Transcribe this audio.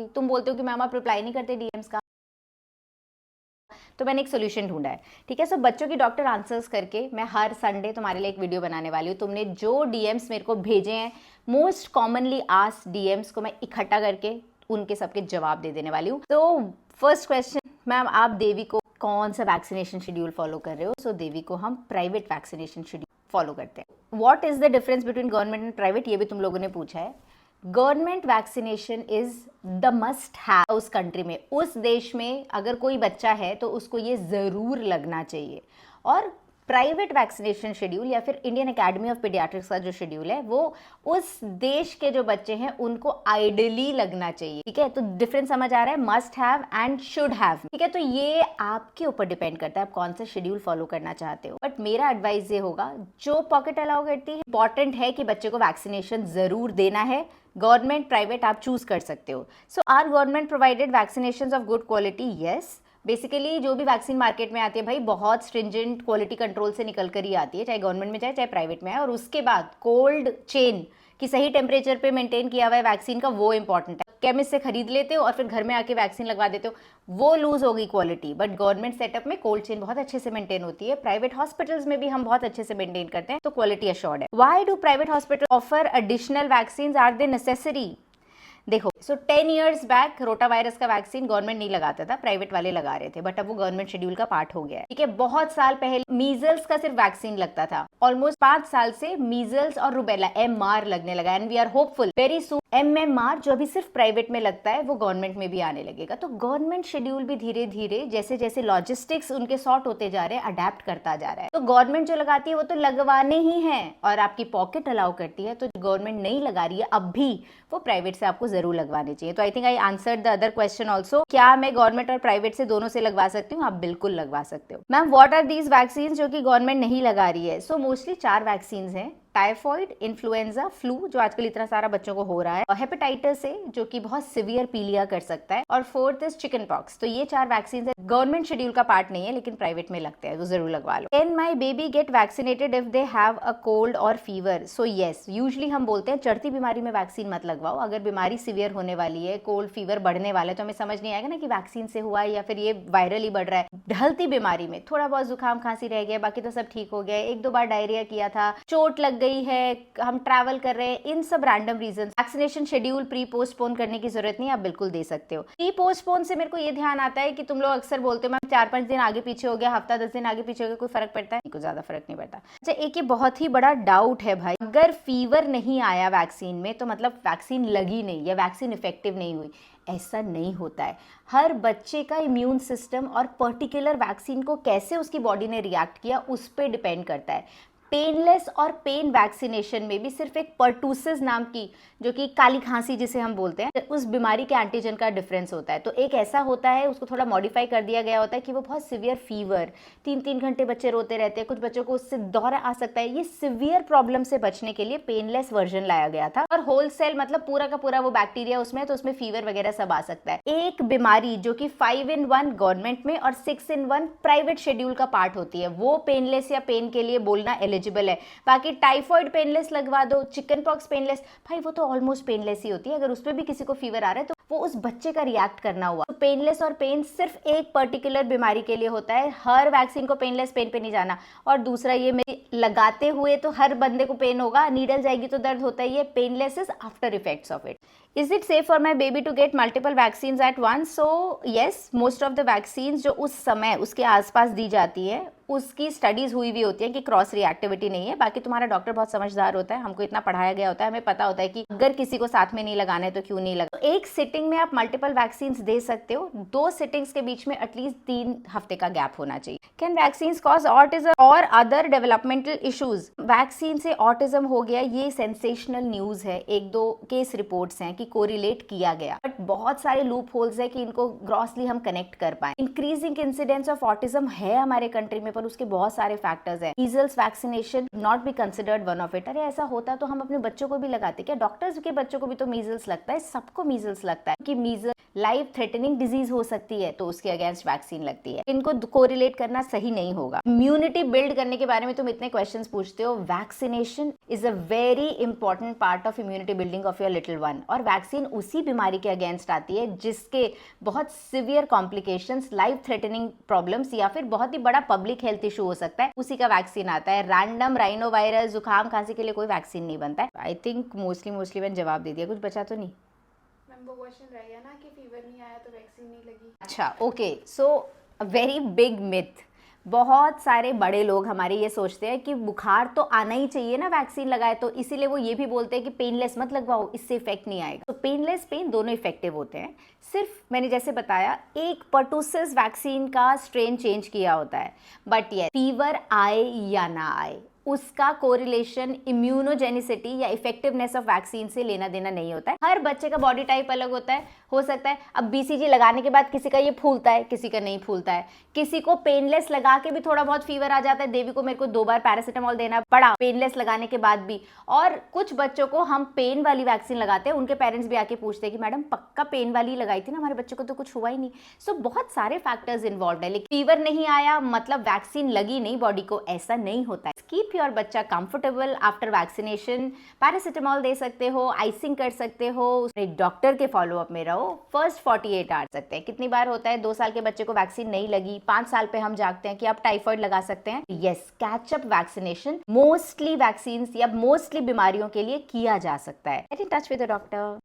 तुम बोलते हो कि मैम आप रिप्लाई नहीं करते डीएम्स का, तो मैंने एक सोल्यूशन ढूंढा है। ठीक है, सो बच्चों की डॉक्टर आंसर्स करके मैं हर संडे तुम्हारे लिए एक वीडियो बनाने वाली हूँ। तुमने जो डीएम्स मेरे को भेजे हैं, मोस्ट कॉमनली आस्क्ड डीएम्स को मैं इकट्ठा करके उनके सबके जवाब दे देने वाली हूँ। तो फर्स्ट क्वेश्चन, मैम आप देवी को कौन सा वैक्सीनेशन शेड्यूल फॉलो कर रहे हो? सो देवी को हम प्राइवेट वैक्सीनेशन शेड्यूल फॉलो करते हैं। What is the difference between government and private, ये भी तुम लोगों ने पूछा है। Government vaccination is the must have उस कंट्री में, उस देश में अगर कोई बच्चा है तो उसको ये ज़रूर लगना चाहिए। और प्राइवेट वैक्सीनेशन शेड्यूल या फिर इंडियन एकेडमी ऑफ पीडियाट्रिक्स का जो शेड्यूल है वो उस देश के जो बच्चे हैं उनको आइडियली लगना चाहिए। ठीक है, तो डिफरेंस समझ आ रहा है, must have and should have. ठीक है, तो ये आपके ऊपर डिपेंड करता है आप कौन सा शेड्यूल फॉलो करना चाहते हो। बट मेरा एडवाइस ये होगा, जो पॉकेट अलाउ करती है, इंपॉर्टेंट है कि बच्चे को वैक्सीनेशन जरूर देना है। गवर्नमेंट प्राइवेट आप चूज कर सकते हो। So are government provided vaccination of good quality? Yes. Basically जो भी वैक्सीन मार्केट में आती है भाई, बहुत स्ट्रिंजेंट क्वालिटी कंट्रोल से निकल कर ही आती है, चाहे गवर्नमेंट में जाए चाहे प्राइवेट में आए। और उसके बाद कोल्ड चेन कि सही टेम्परेचर पे मेंटेन किया हुआ है वैक्सीन का, वो इंपॉर्टेंट है। केमिस्ट से खरीद लेते हो और फिर घर में आके वैक्सीन लगवा देते हो, वो लूज होगी क्वालिटी। बट गवर्नमेंट सेटअप में कोल्ड चेन बहुत अच्छे से मेंटेन होती है। प्राइवेट हॉस्पिटल्स में भी हम बहुत अच्छे से मेंटेन करते हैं, तो क्वालिटी अश्योर्ड है। Why do private hospital offer additional vaccine? Are they necessary? देखो, so 10 years back rotavirus का वैक्सीन गवर्नमेंट नहीं लगाता था, प्राइवेट वाले लगा रहे थे, बट अब वो गवर्नमेंट शेड्यूल का पार्ट हो गया है। ठीक है, बहुत साल पहले मीजल्स का सिर्फ वैक्सीन लगता था, ऑलमोस्ट 5 साल से मीजल्स और रुबेला MR लगने लगा, and we are hopeful very soon MMR जो अभी सिर्फ प्राइवेट में लगता है वो गवर्नमेंट में भी आने लगेगा। तो गवर्नमेंट शेड्यूल भी धीरे धीरे जैसे जैसे लॉजिस्टिक्स उनके सॉर्ट होते जा रहे हैं, अडेप्ट करता जा रहा है। तो गवर्नमेंट जो लगाती है वो तो लगवाने ही है, और आपकी पॉकेट अलाउ करती है, तो गवर्नमेंट नहीं लगा रही है अब भी, वो प्राइवेट से आपको जरूर लगवाने चाहिए। तो I think I answered the other question also. क्या मैं गवर्नमेंट और प्राइवेट से दोनों से लगवा सकती हूँ? आप बिल्कुल लगवा सकते हो। Ma'am what are these vaccine जो कि गवर्नमेंट नहीं लगा रही है? सो मोस्टली 4 वैक्सीन हैं, टाइफॉइड, इन्फ्लुएंजा, फ्लू जो आजकल इतना सारा बच्चों को हो रहा है, और हेपेटाइटिस ए जो कि बहुत सिवियर पीलिया कर सकता है, और 4th इज चिकन पॉक्स। तो ये 4 वैक्सीन है, गवर्नमेंट शेड्यूल का पार्ट नहीं है लेकिन प्राइवेट में लगते हैं, तो जरूर लगवा लो। Can my baby get vaccinated if they have a cold or fever? So yes, usually हम बोलते हैं चढ़ती बीमारी में वैक्सीन मत लगवाओ। अगर बीमारी सिवियर होने वाली है, कोल्ड फीवर बढ़ने वाला है, तो हमें समझ नहीं आएगा ना कि वैक्सीन से हुआ है या फिर ये वायरल ही बढ़ रहा है। ढलती बीमारी में थोड़ा बहुत जुकाम खांसी रह गया, बाकी तो सब ठीक हो गया, 1-2 बार डायरिया किया था, चोट लग गई है, हम ट्रैवल कर रहे हैं, इन सब random reason vaccination schedule pre postpone करने की जरूरत नहीं, आप बिल्कुल दे सकते हो। प्री पोस्टपोन से मेरे को ये ध्यान आता है कि तुम लोग अक्सर बोलते हो मैम 4-5 दिन आगे पीछे हो गया, हफ्ता 10 दिन आगे पीछे हो गया, कोई फर्क पड़ता है? कुछ ज्यादा फर्क नहीं पड़ता। अच्छा, एक ये बहुत ही बड़ा डाउट है भाई, अगर फीवर नहीं आया वैक्सीन में तो मतलब वैक्सीन लगी नहीं या वैक्सीन इफेक्टिव नहीं हुई। ऐसा नहीं होता है। हर बच्चे का इम्यून सिस्टम और पर्टिकुलर वैक्सीन को कैसे उसकी बॉडी ने रिएक्ट किया उस पर डिपेंड करता है। पेनलेस और पेन वैक्सीनेशन में भी सिर्फ एक पर्टूसिस नाम की, जो कि काली खांसी जिसे हम बोलते हैं, उस बीमारी के एंटीजन का डिफरेंस होता है। तो एक ऐसा होता है, उसको थोड़ा मॉडिफाई कर दिया गया होता है कि वो बहुत सिवियर फीवर, 3-3 घंटे बच्चे रोते रहते हैं, कुछ बच्चों को उससे दौरा आ सकता है। ये सिवियर प्रॉब्लम से बचने के लिए पेनलेस वर्जन लाया गया था, और होलसेल मतलब पूरा का पूरा वो बैक्टीरिया उसमें, तो उसमें फीवर वगैरह सब आ सकता है। एक बीमारी जो कि 5 in 1 गवर्नमेंट में और 6 in 1 प्राइवेट शेड्यूल का पार्ट होती है, वो पेनलेस या पेन के लिए बोलना एलिजिबल है। बाकी टाइफॉइड पेनलेस लगवा दो, चिकन पॉक्स पेनलेस, भाई वो तो ऑलमोस्ट पेनलेस ही होती है। अगर उस पर भी किसी को फीवर आ रहा है तो वो उस बच्चे का रिएक्ट करना हुआ। तो पेनलेस और पेन सिर्फ एक पर्टिकुलर बीमारी के लिए होता है, हर वैक्सीन को पेनलेस पेन पे नहीं जाना। और दूसरा ये मेरे लगाते हुए तो हर बंदे को पेन होगा, नीडल जाएगी तो दर्द होता ही है। Painless is after effects of it. Is it safe for my baby to get multiple vaccine at once? So yes, most of the vaccine जो उस समय उसके आसपास दी जाती है उसकी स्टडीज हुई भी होती है कि क्रॉस रिएक्टिविटी नहीं है। बाकी तुम्हारा डॉक्टर बहुत समझदार होता है, हमको इतना पढ़ाया गया होता है, हमें पता होता है कि अगर किसी को साथ में नहीं लगाना है तो क्यों नहीं लगा। तो एक सिटिंग में आप मल्टीपल वैक्सीन दे सकते हो, 2 सिटिंग्स के बीच में एटलीस्ट 3 हफ्ते का गैप होना चाहिए। कैन वैक्सीन कॉज ऑटिज्म और अदर डेवलपमेंटल इश्यूज? वैक्सीन से ऑटिज्म हो गया, ये सेंसेशनल न्यूज है। 1-2 केस रिपोर्ट्स हैं कि कोरिलेट किया गया, बट बहुत सारे लूप होल्स है कि इनको ग्रॉसली हम कनेक्ट कर पाए। इंक्रीजिंग इंसिडेंस ऑफ ऑटिज्म है हमारे कंट्री में, पर उसके बहुत सारे फैक्टर्स हैं। Measles vaccination not be considered one of it. अरे ऐसा होता तो हम अपने बच्चों को भी लगाते क्या? डॉक्टर्स के बच्चों को भी तो मीजल्स लगता है, सबको मीजल्स लगता है कि मीजल्स लाइफ थ्रेटनिंग डिजीज हो सकती है तो उसके अगेंस्ट वैक्सीन लगती है। इनको कोरिलेट करना सही नहीं होगा। इम्यूनिटी बिल्ड करने के बारे में तुम इतने क्वेश्चंस पूछते हो, vaccination is a very important part of immunity building of your little one. और वैक्सीन उसी बीमारी के अगेंस्ट आती है जिसके बहुत severe complications, life threatening problems या फिर बहुत ही बड़ा पब्लिक हेल्थ इशू हो सकता है, उसी का वैक्सीन आता है। रैंडम राइनो वायरस, जुकाम, खांसी के लिए कोई वैक्सीन नहीं बनता है। आई थिंक मोस्टली मैंने जवाब दे दिया, कुछ बचा तो नहीं? वो क्वेश्चन रह गया ना कि फीवर नहीं आया तो वैक्सीन नहीं लगी। अच्छा, okay, so a very big myth. बहुत सारे बड़े लोग हमारे ये सोचते हैं कि बुखार तो आना ही चाहिए ना वैक्सीन लगाए तो, इसीलिए वो ये भी बोलते हैं कि पेनलेस मत लगवाओ, इससे इफेक्ट नहीं आएगा। तो पेनलेस पेन दोनों इफेक्टिव होते हैं। सिर्फ मैंने जैसे बताया एक पर्टूसिस वैक्सीन का स्ट्रेन चेंज किया होता है, बट ये फीवर आए या ना आए उसका कोरिलेशन इम्यूनोजेनिसिटी या इफेक्टिवनेस ऑफ वैक्सीन से लेना देना नहीं होता है। हर बच्चे का बॉडी टाइप अलग होता है, हो सकता है अब बीसीजी लगाने के बाद किसी का ये फूलता है, किसी का नहीं फूलता है, किसी को पेनलेस लगा के भी थोड़ा बहुत फीवर आ जाता है। देवी को मेरे को 2 बार पैरासीटामोल देना पड़ा पेनलेस लगाने के बाद भी। और कुछ बच्चों को हम पेन वाली वैक्सीन लगाते हैं, उनके पेरेंट्स भी आके पूछते हैं कि मैडम पक्का पेन वाली लगाई थी ना, हमारे बच्चे को तो कुछ हुआ ही नहीं। सो बहुत सारे फैक्टर्स इन्वॉल्व है, लेकिन फीवर नहीं आया मतलब वैक्सीन लगी नहीं बॉडी को, ऐसा नहीं होता है। कीप योर बच्चा कंफर्टेबल आफ्टर वैक्सीनेशन। पैरासीटामोल दे सकते हो, आइसिंग कर सकते हो, एक डॉक्टर के फॉलोअप में रहो। फर्स्ट 48 आवर्स सकते हैं। कितनी बार होता है 2 साल के बच्चे को वैक्सीन नहीं लगी, 5 साल पे हम जागते हैं कि आप टाइफाइड लगा सकते हैं। Yes, catch up vaccination mostly vaccine या मोस्टली बीमारियों के लिए किया जा सकता है। Get in touch with the doctor.